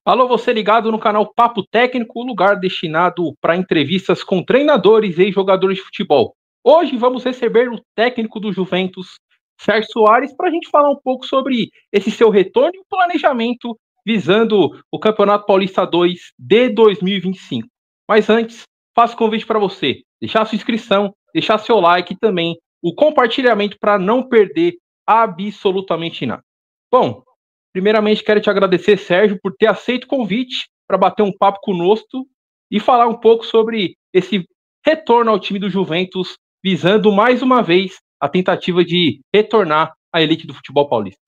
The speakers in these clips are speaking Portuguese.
Alô, você ligado no canal Papo Técnico, o lugar destinado para entrevistas com treinadores e jogadores de futebol. Hoje vamos receber o técnico do Juventus, Sérgio Soares, para a gente falar um pouco sobre esse seu retorno e o planejamento visando o Campeonato Paulista 2 de 2025. Mas antes, faço convite para você deixar sua inscrição, deixar seu like e também o compartilhamento para não perder absolutamente nada. Bom, primeiramente, quero te agradecer, Sérgio, por ter aceito o convite para bater um papo conosco e falar um pouco sobre esse retorno ao time do Juventus, visando mais uma vez a tentativa de retornar à elite do futebol paulista.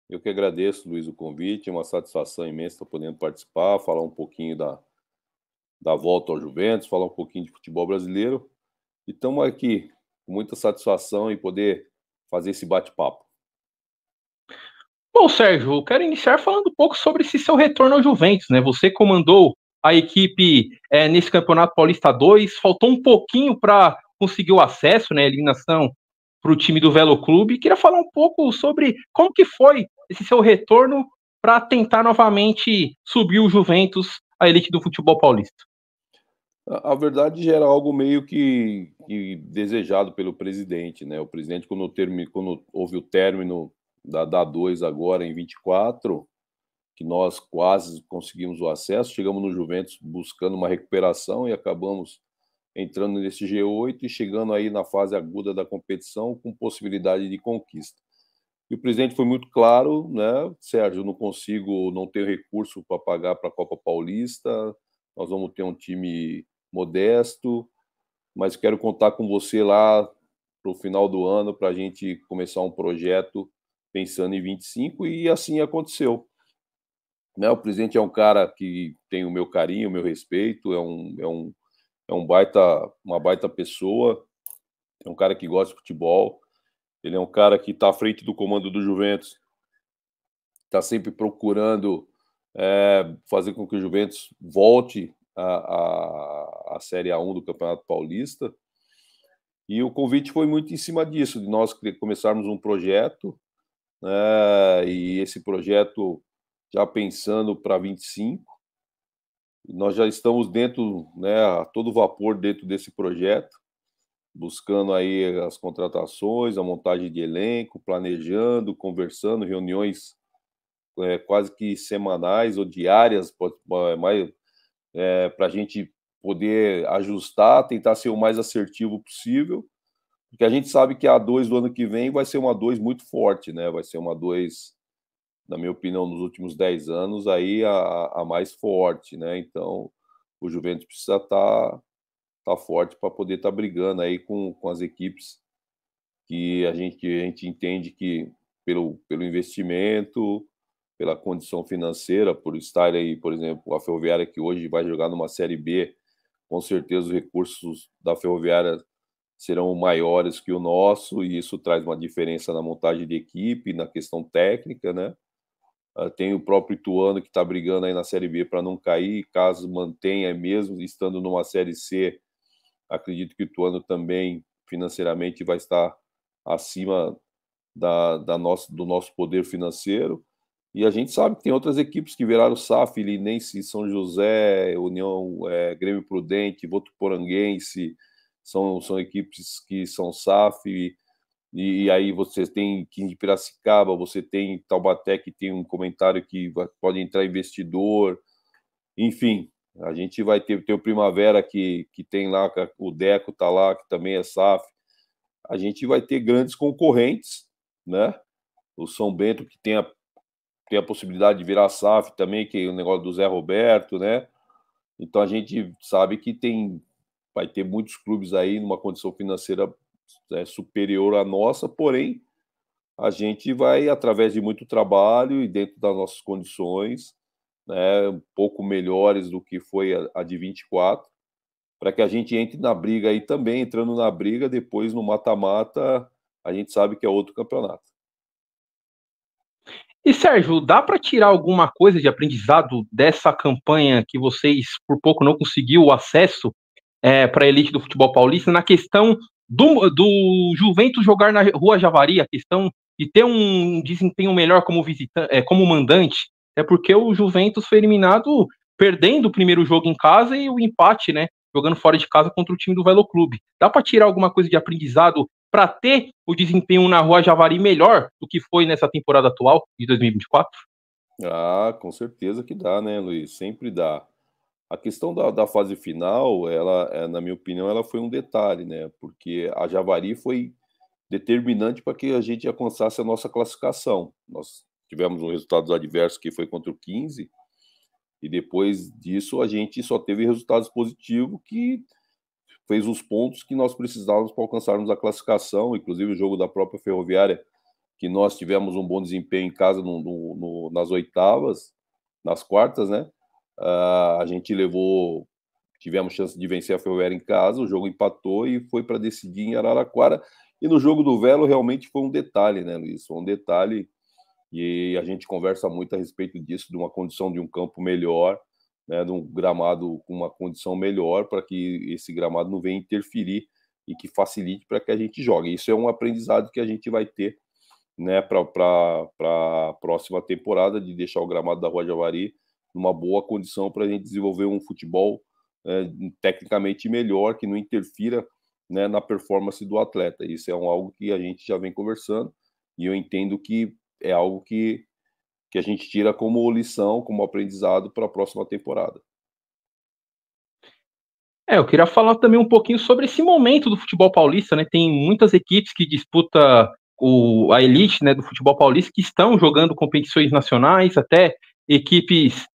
Eu que agradeço, Luiz, o convite. É uma satisfação imensa estar podendo participar, falar um pouquinho da volta ao Juventus, falar um pouquinho de futebol brasileiro. E estamos aqui com muita satisfação em poder fazer esse bate-papo. Bom, Sérgio, eu quero iniciar falando um pouco sobre esse seu retorno ao Juventus, né? Você comandou a equipe nesse Campeonato Paulista 2, faltou um pouquinho para conseguir o acesso, né? A eliminação para o time do Velo Clube. Queria falar um pouco sobre como que foi esse seu retorno para tentar novamente subir o Juventus à elite do futebol paulista. A verdade já era algo meio que desejado pelo presidente, né? O presidente, quando houve o término da 2 agora em 24, que nós quase conseguimos o acesso, chegamos no Juventus buscando uma recuperação e acabamos entrando nesse G8 e chegando aí na fase aguda da competição com possibilidade de conquista. E o presidente foi muito claro, né? Sérgio, não tenho recurso para pagar para a Copa Paulista, nós vamos ter um time modesto, mas quero contar com você lá para o final do ano para a gente começar um projeto pensando em 25, e assim aconteceu. Né? O presidente é um cara que tem o meu carinho, o meu respeito, uma baita pessoa, é um cara que gosta de futebol, ele é um cara que está à frente do comando do Juventus, está sempre procurando fazer com que o Juventus volte à Série A1 do Campeonato Paulista, e o convite foi muito em cima disso, de nós começarmos um projeto, e esse projeto já pensando para 25, nós já estamos dentro, né, a todo vapor dentro desse projeto, buscando aí as contratações, a montagem de elenco, planejando, conversando, reuniões quase que semanais ou diárias, para a gente poder ajustar, tentar ser o mais assertivo possível, porque a gente sabe que a 2 do ano que vem vai ser uma 2 muito forte, né? Vai ser uma 2, na minha opinião, nos últimos 10 anos, aí a mais forte, né? Então, o Juventus precisa estar forte para poder estar brigando aí com as equipes que a gente entende que, pelo investimento, pela condição financeira, por estar aí, por exemplo, a Ferroviária, que hoje vai jogar numa Série B, com certeza os recursos da Ferroviária serão maiores que o nosso, e isso traz uma diferença na montagem de equipe, na questão técnica, né? Tem o próprio Ituano que está brigando aí na Série B para não cair, caso mantenha mesmo, estando numa Série C, acredito que o Ituano também financeiramente vai estar acima do nosso poder financeiro, e a gente sabe que tem outras equipes que viraram SAF, Linense, São José, União, Grêmio Prudente, Votuporanguense, são equipes que são SAF, e aí você tem 15 de Piracicaba, você tem Taubaté, que tem um comentário que pode entrar investidor, enfim, a gente vai ter o Primavera, que tem lá, o Deco está lá, que também é SAF, a gente vai ter grandes concorrentes, né? O São Bento, que tem a possibilidade de virar SAF também, que é o negócio do Zé Roberto, né? Então a gente sabe que vai ter muitos clubes aí numa condição financeira superior à nossa, porém a gente vai, através de muito trabalho e dentro das nossas condições, né, um pouco melhores do que foi a de 24, para que a gente entre na briga aí também, entrando na briga, depois no mata-mata, a gente sabe que é outro campeonato. E, Sérgio, dá para tirar alguma coisa de aprendizado dessa campanha que vocês, por pouco, não conseguiu o acesso para a elite do futebol paulista, na questão do Juventus jogar na Rua Javari, a questão de ter um desempenho melhor como visitante, como mandante, É porque o Juventus foi eliminado perdendo o primeiro jogo em casa e o empate, né? Jogando fora de casa contra o time do Velo Clube. Dá para tirar alguma coisa de aprendizado para ter o desempenho na Rua Javari melhor do que foi nessa temporada atual de 2024? Ah, com certeza que dá, né, Luiz? Sempre dá. A questão da fase final, ela, na minha opinião, ela foi um detalhe, né? Porque a Javari foi determinante para que a gente alcançasse a nossa classificação. Nós tivemos um resultado adverso que foi contra o 15, e depois disso a gente só teve resultados positivos que fez os pontos que nós precisávamos para alcançarmos a classificação, inclusive o jogo da própria Ferroviária, que nós tivemos um bom desempenho em casa nas oitavas, nas quartas, né? A gente tivemos chance de vencer a Ferroviária em casa, o jogo empatou e foi para decidir em Araraquara. E no jogo do Velo realmente foi um detalhe, né, Luiz? Foi um detalhe, e a gente conversa muito a respeito disso, de uma condição de um campo melhor, né, de um gramado com uma condição melhor, para que esse gramado não venha interferir e que facilite para que a gente jogue. Isso é um aprendizado que a gente vai ter, né, para a próxima temporada, de deixar o gramado da Rua Javari numa boa condição para a gente desenvolver um futebol tecnicamente melhor, que não interfira, né, na performance do atleta. Isso é algo que a gente já vem conversando, e eu entendo que é algo que a gente tira como lição, como aprendizado para a próxima temporada. Eu queria falar também um pouquinho sobre esse momento do futebol paulista, né? Tem muitas equipes que disputam a elite, né, do futebol paulista, que estão jogando competições nacionais, até equipes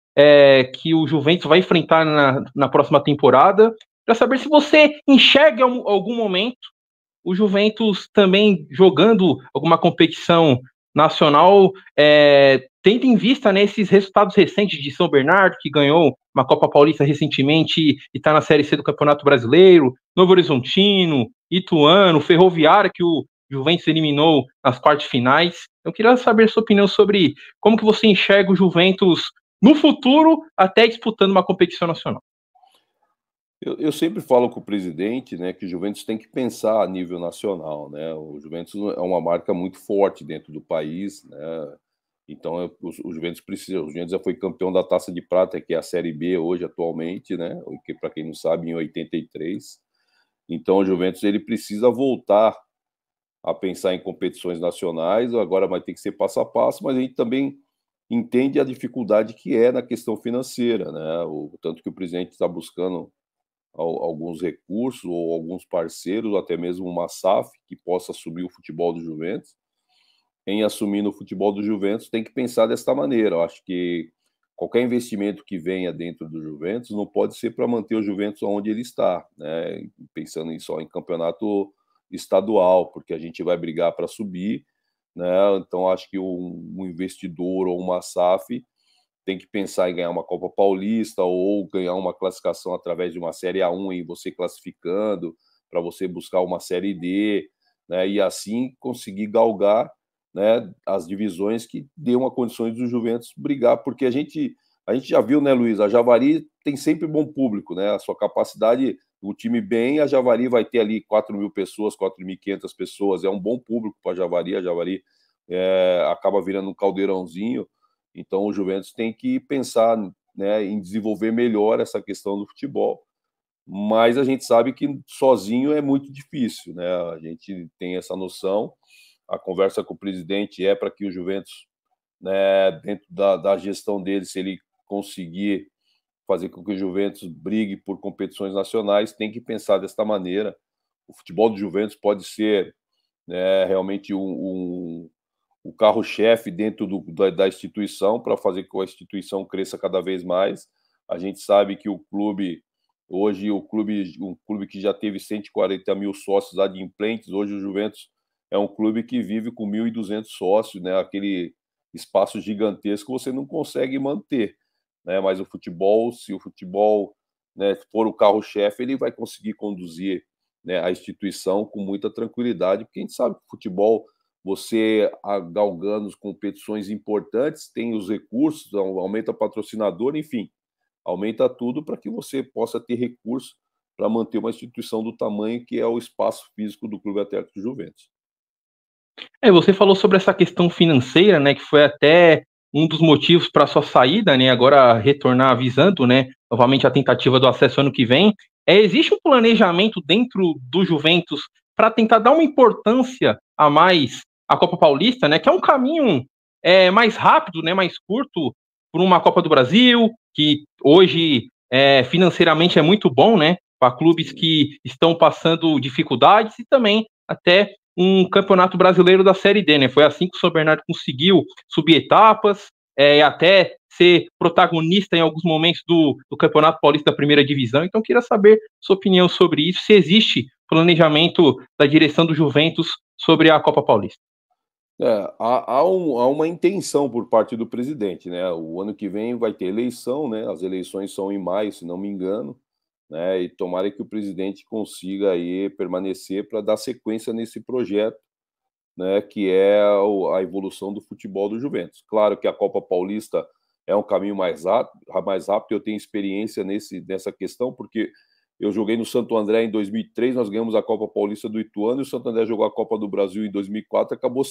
que o Juventus vai enfrentar na próxima temporada. Para saber se você enxerga em algum momento o Juventus também jogando alguma competição nacional, tendo em vista, né, esses resultados recentes de São Bernardo, que ganhou uma Copa Paulista recentemente e está na Série C do Campeonato Brasileiro, Novo Horizontino, Ituano, Ferroviária, que o Juventus eliminou nas quartas finais. Eu queria saber a sua opinião sobre como que você enxerga o Juventus no futuro, até disputando uma competição nacional. Eu sempre falo com o presidente, né, que o Juventus tem que pensar a nível nacional, né? O Juventus é uma marca muito forte dentro do país, né? Então o Juventus precisa. O Juventus já foi campeão da Taça de Prata, que é a Série B hoje atualmente, né? Que, para quem não sabe, em 83. Então o Juventus ele precisa voltar a pensar em competições nacionais. Agora vai ter que ser passo a passo, mas a gente também entende a dificuldade que é na questão financeira, né? O tanto que o presidente está buscando alguns recursos ou alguns parceiros, ou até mesmo uma SAF que possa assumir o futebol do Juventus. Em assumir no futebol do Juventus, tem que pensar desta maneira. Eu acho que qualquer investimento que venha dentro do Juventus não pode ser para manter o Juventus onde ele está, né? Pensando só em campeonato estadual, porque a gente vai brigar para subir, né? Então acho que um investidor ou uma SAF tem que pensar em ganhar uma Copa Paulista ou ganhar uma classificação através de uma Série A1 e você classificando para você buscar uma Série D, né? E assim conseguir galgar, né, as divisões que dêem uma condições do Juventus brigar, porque a gente já viu, né, Luiz, a Javari tem sempre bom público, né? A sua capacidade, o time bem, a Javari vai ter ali 4.000 pessoas, 4.500 pessoas, é um bom público para a Javari acaba virando um caldeirãozinho. Então o Juventus tem que pensar, né, em desenvolver melhor essa questão do futebol, mas a gente sabe que sozinho é muito difícil, né? A gente tem essa noção. A conversa com o presidente é para que o Juventus, né, dentro da gestão dele, se ele conseguir fazer com que o Juventus brigue por competições nacionais, tem que pensar desta maneira. O futebol do Juventus pode ser, né, realmente o carro-chefe dentro da instituição, para fazer com que a instituição cresça cada vez mais. A gente sabe que o clube, hoje, um clube que já teve 140 mil sócios adimplentes, hoje o Juventus é um clube que vive com 1.200 sócios, né? Aquele espaço gigantesco você não consegue manter, né? Mas o futebol, se o futebol, né, for o carro-chefe, ele vai conseguir conduzir, né, a instituição com muita tranquilidade, porque a gente sabe que o futebol, você galgando competições importantes, tem os recursos, aumenta patrocinador, enfim, aumenta tudo para que você possa ter recursos para manter uma instituição do tamanho que é o espaço físico do Clube Atlético Juventus. Você falou sobre essa questão financeira, né, que foi até um dos motivos para sua saída, né, agora retornar avisando, né, novamente a tentativa do acesso ano que vem, existe um planejamento dentro do Juventus para tentar dar uma importância a mais à Copa Paulista, né, que é um caminho mais rápido, né, mais curto por uma Copa do Brasil, que hoje financeiramente é muito bom, né, para clubes que estão passando dificuldades, e também até um campeonato brasileiro da Série D, né? Foi assim que o São Bernardo conseguiu subir etapas, e até ser protagonista em alguns momentos do Campeonato Paulista da Primeira Divisão. Então, queria saber sua opinião sobre isso, se existe planejamento da direção do Juventus sobre a Copa Paulista. Há uma intenção por parte do presidente, né? O ano que vem vai ter eleição, né? As eleições são em maio, se não me engano, né? E tomara que o presidente consiga aí permanecer para dar sequência nesse projeto, né? Que é a evolução do futebol do Juventus. Claro que a Copa Paulista é um caminho mais rápido. Eu tenho experiência nessa questão, porque eu joguei no Santo André em 2003, nós ganhamos a Copa Paulista do Ituano, e o Santo André jogou a Copa do Brasil em 2004 e acabou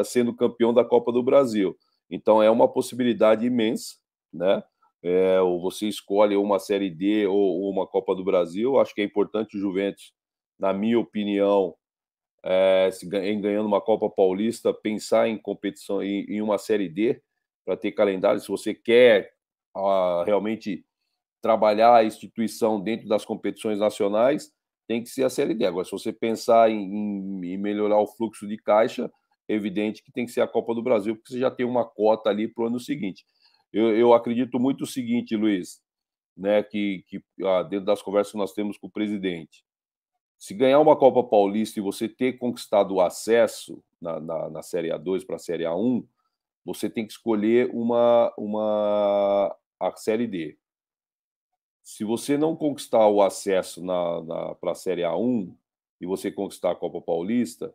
sendo campeão da Copa do Brasil. Então é uma possibilidade imensa, né? Ou você escolhe uma Série D ou uma Copa do Brasil. Acho que é importante o Juventus, na minha opinião, em ganhando uma Copa Paulista, pensar em competição em uma Série D para ter calendário. Se você quer realmente trabalhar a instituição dentro das competições nacionais, tem que ser a Série D. Agora, se você pensar em melhorar o fluxo de caixa, é evidente que tem que ser a Copa do Brasil, porque você já tem uma cota ali para o ano seguinte. Eu acredito muito o seguinte, Luiz, né, que dentro das conversas que nós temos com o presidente, se ganhar uma Copa Paulista e você ter conquistado o acesso na Série A2 para a Série A1, você tem que escolher a Série D. Se você não conquistar o acesso para a Série A1 e você conquistar a Copa Paulista,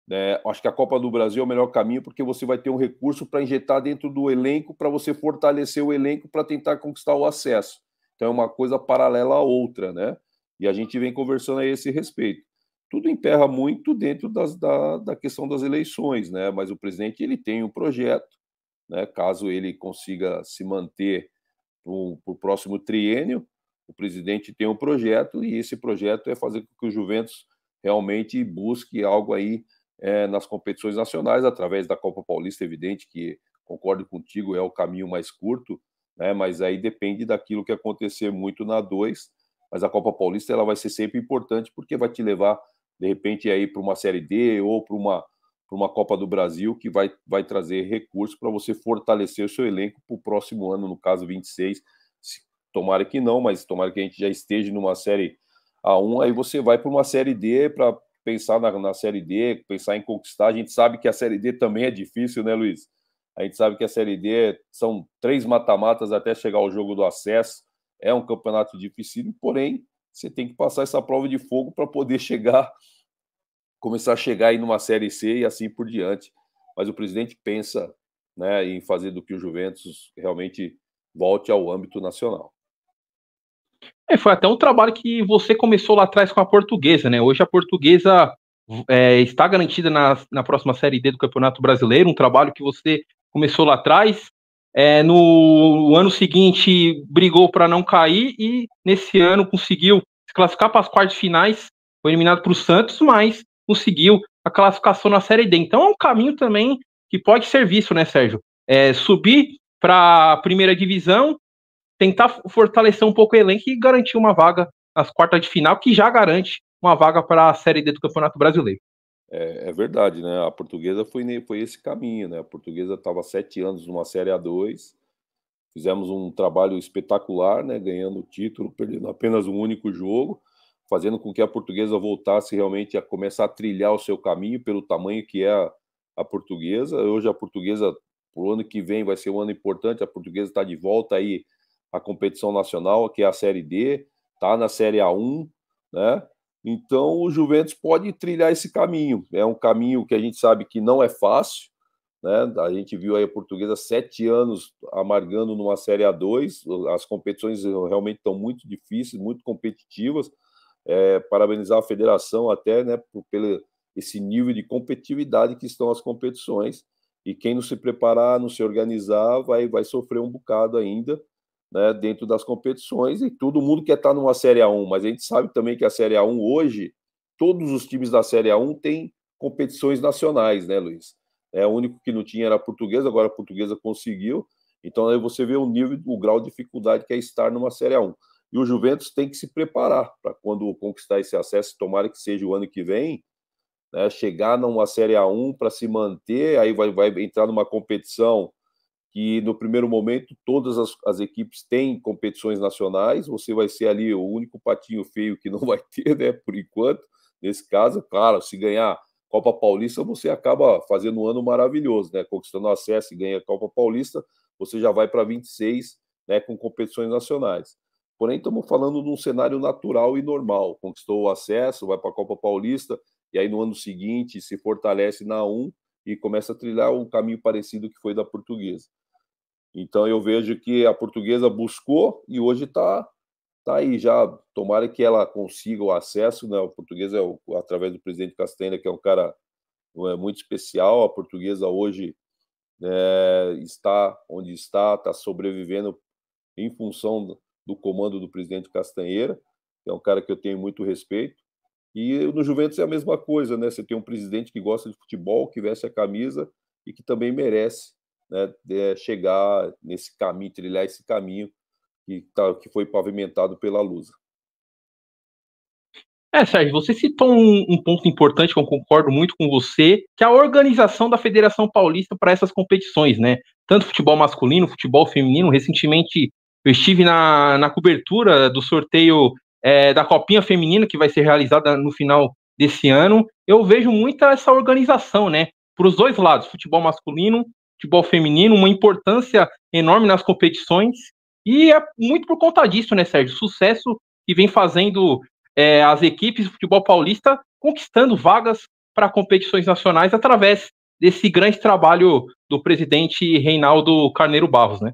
né, acho que a Copa do Brasil é o melhor caminho, porque você vai ter um recurso para injetar dentro do elenco, para você fortalecer o elenco para tentar conquistar o acesso. Então é uma coisa paralela à outra, né? E a gente vem conversando a esse respeito. Tudo emperra muito dentro da questão das eleições, né? Mas o presidente ele tem um projeto, né? Caso ele consiga se manter para o próximo triênio, o presidente tem um projeto, e esse projeto é fazer com que o Juventus realmente busque algo aí nas competições nacionais, através da Copa Paulista. Evidente que, concordo contigo, é o caminho mais curto, né? Mas aí depende daquilo que acontecer muito na 2, mas a Copa Paulista ela vai ser sempre importante, porque vai te levar, de repente, aí para uma Série D ou para uma Copa do Brasil, que vai trazer recursos para você fortalecer o seu elenco para o próximo ano, no caso 26. Tomara que não, mas tomara que a gente já esteja numa Série A1, aí você vai para uma Série D para pensar na Série D, pensar em conquistar. A gente sabe que a Série D também é difícil, né, Luiz? A gente sabe que a Série D são 3 mata-matas até chegar ao jogo do acesso, é um campeonato difícil, porém, você tem que passar essa prova de fogo para poder começar a chegar aí numa Série C e assim por diante. Mas o presidente pensa, né, em fazer do que o Juventus realmente volte ao âmbito nacional. Foi até um trabalho que você começou lá atrás com a Portuguesa, né? Hoje a Portuguesa está garantida na próxima Série D do Campeonato Brasileiro, um trabalho que você começou lá atrás. No ano seguinte brigou para não cair, e nesse ano conseguiu se classificar para as quartas finais, foi eliminado para o Santos, mas conseguiu a classificação na Série D. Então é um caminho também que pode ser visto, né, Sérgio? Subir para a primeira divisão, tentar fortalecer um pouco o elenco e garantir uma vaga nas quartas de final, que já garante uma vaga para a Série D do Campeonato Brasileiro. É verdade, né? A Portuguesa foi esse caminho, né? A Portuguesa estava 7 anos numa Série A2, fizemos um trabalho espetacular, né? Ganhando o título, perdendo apenas um único jogo, fazendo com que a Portuguesa voltasse realmente a começar a trilhar o seu caminho pelo tamanho que é a Portuguesa. Hoje a Portuguesa, o ano que vem, vai ser um ano importante. A Portuguesa está de volta aí à competição nacional, que é a Série D, está na Série A1, né? Então o Juventus pode trilhar esse caminho. É um caminho que a gente sabe que não é fácil, né? A gente viu aí a Portuguesa 7 anos amargando numa Série A2. As competições realmente estão muito difíceis, muito competitivas. Parabenizar a federação até, né, pelo esse nível de competitividade que estão as competições. e quem não se preparar, não se organizar, vai sofrer um bocado ainda, né, dentro das competições, e todo mundo quer estar numa Série A1, mas a gente sabe também que a Série A1 hoje, todos os times da Série A1 têm competições nacionais, né, Luiz? O único que não tinha era a Portuguesa, agora a Portuguesa conseguiu, então aí você vê o nível, o grau de dificuldade que é estar numa Série A1. E o Juventus tem que se preparar para quando conquistar esse acesso, tomara que seja o ano que vem, né, chegar numa Série A1 para se manter, aí vai entrar numa competição que no primeiro momento todas as equipes têm competições nacionais, você vai ser ali o único patinho feio que não vai ter, né, por enquanto, nesse caso, claro, se ganhar Copa Paulista, você acaba fazendo um ano maravilhoso, né, conquistando acesso e ganha a Copa Paulista, você já vai para 26, né, com competições nacionais. Porém, estamos falando de um cenário natural e normal, conquistou o acesso, vai para a Copa Paulista, e aí no ano seguinte se fortalece na 1 e começa a trilhar um caminho parecido que foi da Portuguesa. Então eu vejo que a Portuguesa buscou e hoje está aí já. Tomara que ela consiga o acesso, né? A Portuguesa através do presidente Castanha, que é um cara muito especial. A Portuguesa hoje está onde está sobrevivendo em função do comando do presidente Castanheira, que é um cara que eu tenho muito respeito. E no Juventus é a mesma coisa, né? Você tem um presidente que gosta de futebol, que veste a camisa e que também merece, né, chegar nesse caminho, trilhar esse caminho que foi pavimentado pela Lusa. Sérgio, você citou um ponto importante que eu concordo muito com você, que é a organização da Federação Paulista para essas competições, né? Tanto futebol masculino, futebol feminino. Recentemente eu estive na cobertura do sorteio da Copinha Feminina, que vai ser realizada no final desse ano. Eu vejo muita essa organização, né? Para os dois lados, futebol masculino, futebol feminino, uma importância enorme nas competições. E é muito por conta disso, né, Sérgio? Sucesso que vem fazendo as equipes do futebol paulista conquistando vagas para competições nacionais através desse grande trabalho do presidente Reinaldo Carneiro Barros, né?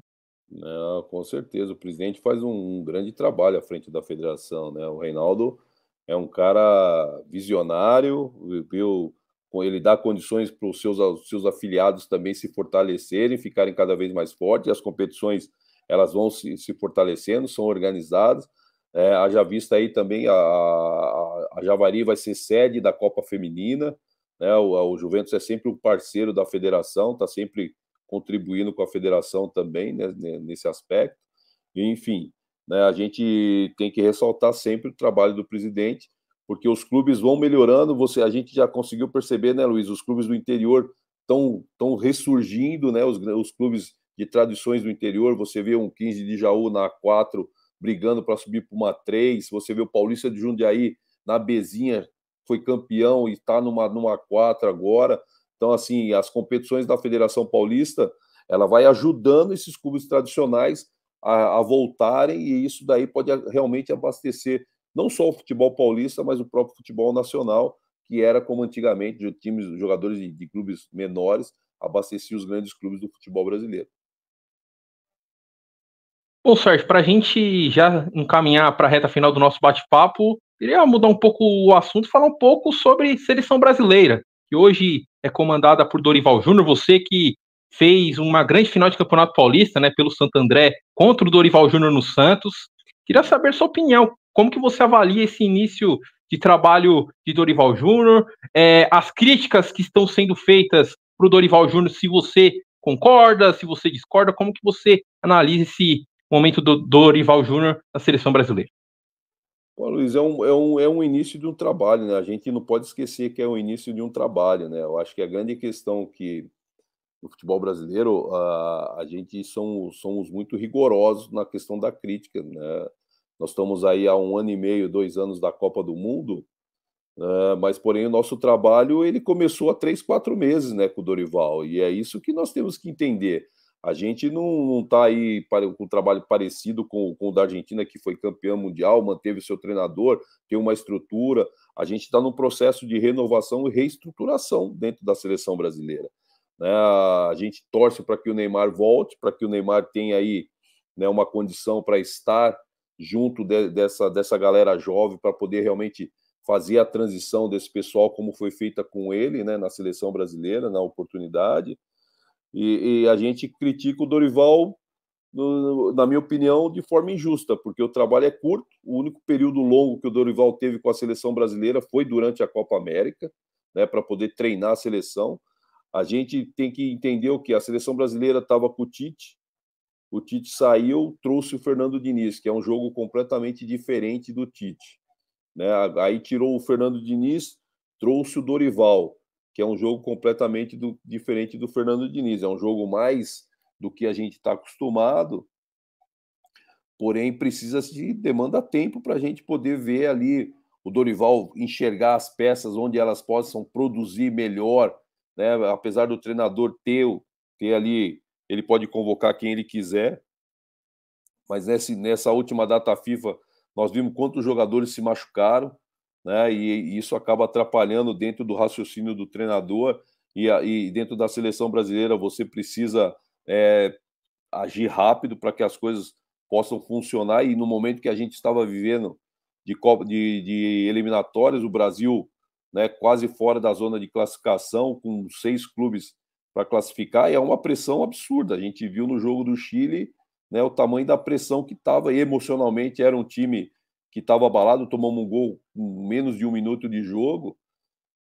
Não, com certeza, o presidente faz um grande trabalho à frente da federação, né? O Reinaldo é um cara visionário, viu? Ele dá condições para os seus afiliados também se fortalecerem, ficarem cada vez mais fortes. As competições elas vão se fortalecendo, são organizadas. Haja vista aí também a Javari vai ser sede da Copa Feminina, né? O Juventus é sempre um parceiro da federação, está sempre contribuindo com a federação também, né, nesse aspecto. E, enfim, né, a gente tem que ressaltar sempre o trabalho do presidente, porque os clubes vão melhorando. A gente já conseguiu perceber, né, Luiz? Os clubes do interior estão ressurgindo, né? Os clubes de tradições do interior. Você vê um 15 de Jaú na A4 brigando para subir para uma 3. Você vê o Paulista de Jundiaí na Bezinha, foi campeão e está numa 4 agora. Então, assim, as competições da Federação Paulista, ela vai ajudando esses clubes tradicionais a voltarem, e isso daí pode realmente abastecer não só o futebol paulista, mas o próprio futebol nacional, que era como antigamente, de times, jogadores de clubes menores, abasteciam os grandes clubes do futebol brasileiro. Bom, Sérgio, para a gente já encaminhar para a reta final do nosso bate-papo, queria mudar um pouco o assunto e falar um pouco sobre seleção brasileira, que hoje é comandada por Dorival Júnior. Você que fez uma grande final de Campeonato Paulista, né, pelo Santo André, contra o Dorival Júnior no Santos. Queria saber sua opinião. Como que você avalia esse início de trabalho de Dorival Júnior? As críticas que estão sendo feitas para o Dorival Júnior, se você concorda, se você discorda, como que você analisa esse momento do Dorival Júnior na seleção brasileira? Bom, Luiz, é um início de um trabalho, né? A gente não pode esquecer que é o início de um trabalho, né? Eu acho que a grande questão que no futebol brasileiro, a gente somos muito rigorosos na questão da crítica, né? Nós estamos aí há 1 ano e meio, 2 anos da Copa do Mundo, mas porém o nosso trabalho ele começou há 3, 4 meses, né, com o Dorival, e é isso que nós temos que entender. A gente não está aí com um trabalho parecido com o da Argentina, que foi campeão mundial, manteve o seu treinador, tem uma estrutura. A gente está num processo de renovação e reestruturação dentro da seleção brasileira, né? A gente torce para que o Neymar volte, para que o Neymar tenha aí, né, uma condição para estar junto dessa galera jovem, para poder realmente fazer a transição desse pessoal como foi feita com ele, né, na seleção brasileira, na oportunidade. E a gente critica o Dorival, na minha opinião, de forma injusta, porque o trabalho é curto. O único período longo que o Dorival teve com a seleção brasileira foi durante a Copa América, né, para poder treinar a seleção. A gente tem que entender o que a seleção brasileira estava com o Tite saiu, trouxe o Fernando Diniz, que é um jogo completamente diferente do Tite, né? Aí tirou o Fernando Diniz, trouxe o Dorival, que é um jogo completamente diferente do Fernando Diniz. É um jogo mais do que a gente está acostumado, porém demanda tempo para a gente poder ver ali o Dorival enxergar as peças onde elas possam produzir melhor, né? Apesar do treinador ter ali, ele pode convocar quem ele quiser, mas nessa última data FIFA nós vimos quantos jogadores se machucaram, né? E isso acaba atrapalhando dentro do raciocínio do treinador e dentro da seleção brasileira você precisa agir rápido para que as coisas possam funcionar. E no momento que a gente estava vivendo de eliminatórias, o Brasil, né, quase fora da zona de classificação, com 6 clubes para classificar, e é uma pressão absurda. A gente viu no jogo do Chile, né, o tamanho da pressão que estava, e emocionalmente era um time que estava abalado, tomamos um gol com menos de 1 minuto de jogo,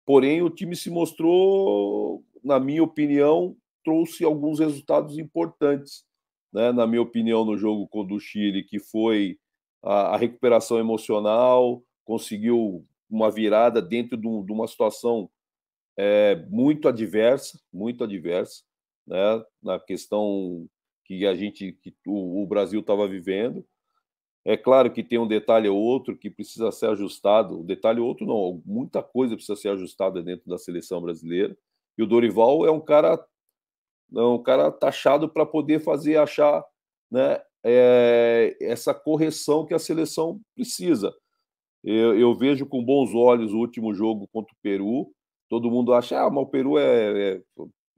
porém o time se mostrou, na minha opinião, trouxe alguns resultados importantes, né? Na minha opinião, no jogo contra o Chile, que foi a recuperação emocional, conseguiu uma virada dentro de uma situação muito adversa, né? Na questão que o Brasil estava vivendo. É claro que tem um detalhe ou outro que precisa ser ajustado. Um detalhe ou outro não, muita coisa precisa ser ajustada dentro da seleção brasileira. E o Dorival é um cara taxado para poder achar, né, essa correção que a seleção precisa. Eu vejo com bons olhos o último jogo contra o Peru. Todo mundo acha, mas o Peru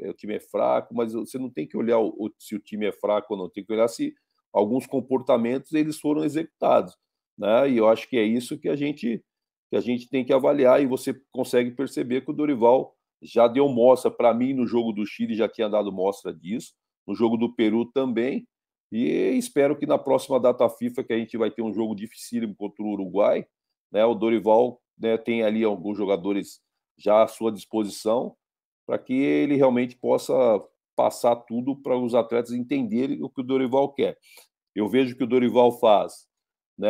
o time é fraco, mas você não tem que olhar se o time é fraco ou não, tem que olhar se alguns comportamentos eles foram executados, né? E eu acho que é isso que a gente tem que avaliar, e você consegue perceber que o Dorival já deu mostra para mim no jogo do Chile, já tinha dado mostra disso, no jogo do Peru também, e espero que na próxima data FIFA, que a gente vai ter um jogo dificílimo contra o Uruguai, né, o Dorival, né, tem ali alguns jogadores já à sua disposição, para que ele realmente possa passar tudo para os atletas entenderem o que o Dorival quer. Eu vejo que o Dorival faz, né,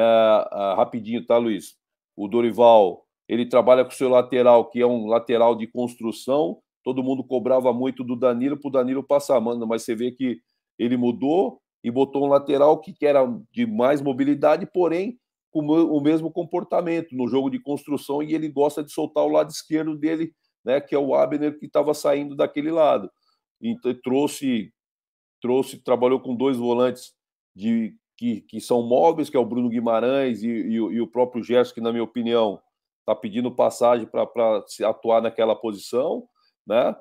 rapidinho, tá, Luiz? O Dorival, ele trabalha com o seu lateral, que é um lateral de construção. Todo mundo cobrava muito do Danilo para o Danilo passar a manda, mas você vê que ele mudou e botou um lateral que era de mais mobilidade, porém com o mesmo comportamento no jogo de construção, e ele gosta de soltar o lado esquerdo dele, né, que é o Abner, que estava saindo daquele lado. Então trabalhou com 2 volantes que são móveis, que é o Bruno Guimarães e o próprio Gerson, que, na minha opinião, está pedindo passagem para se atuar naquela posição, né?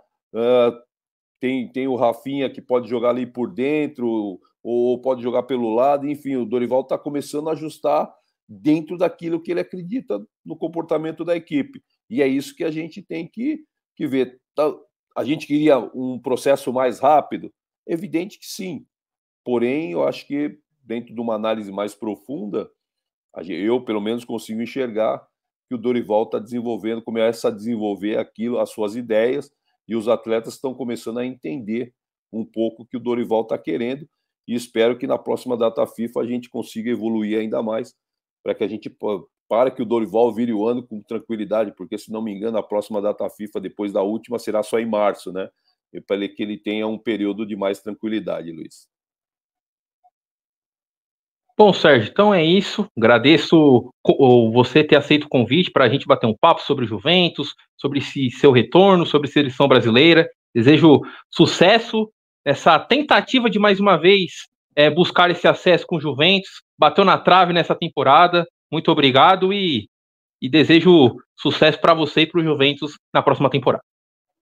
Tem o Rafinha, que pode jogar ali por dentro ou pode jogar pelo lado. Enfim, o Dorival está começando a ajustar dentro daquilo que ele acredita no comportamento da equipe. E é isso que a gente tem que ver. A gente queria um processo mais rápido? Evidente que sim. Porém, eu acho que dentro de uma análise mais profunda, eu, pelo menos, consigo enxergar que o Dorival está desenvolvendo, começa a desenvolver as suas ideias, e os atletas estão começando a entender um pouco o que o Dorival está querendo, e espero que na próxima data FIFA a gente consiga evoluir ainda mais, para que a gente para que o Dorival vire o ano com tranquilidade, porque, se não me engano, a próxima data FIFA, depois da última, será só em março, né? E para que ele tenha um período de mais tranquilidade, Luiz. Bom, Sérgio, então é isso. Agradeço você ter aceito o convite para a gente bater um papo sobre Juventus, sobre seu retorno, sobre a seleção brasileira. Desejo sucesso nessa tentativa de, mais uma vez, buscar esse acesso com o Juventus. Bateu na trave nessa temporada. Muito obrigado e desejo sucesso para você e para o Juventus na próxima temporada.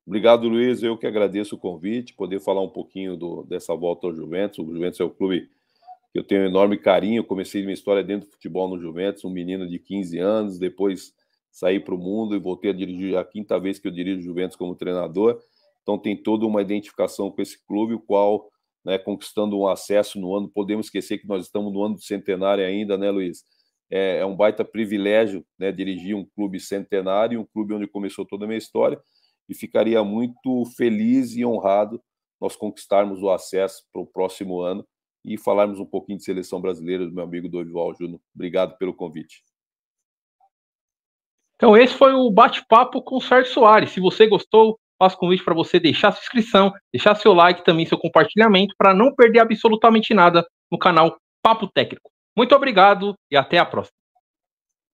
Obrigado, Luiz. Eu que agradeço o convite, poder falar um pouquinho dessa volta ao Juventus. O Juventus é o clube que eu tenho um enorme carinho. Eu comecei minha história dentro do futebol no Juventus, um menino de 15 anos, depois saí para o mundo e voltei a dirigir a 5ª vez que eu dirijo o Juventus como treinador. então tem toda uma identificação com esse clube, o qual, né, conquistando um acesso no ano, podemos esquecer que nós estamos no ano do centenário ainda, né, Luiz? É um baita privilégio, né, dirigir um clube centenário, um clube onde começou toda a minha história, e ficaria muito feliz e honrado nós conquistarmos o acesso para o próximo ano e falarmos um pouquinho de seleção brasileira do meu amigo Dorival Júnior. Obrigado pelo convite. Então esse foi o bate-papo com o Sérgio Soares. Se você gostou, faço convite para você deixar sua inscrição, deixar seu like, também seu compartilhamento, para não perder absolutamente nada no canal Papo Técnico. Muito obrigado e até a próxima.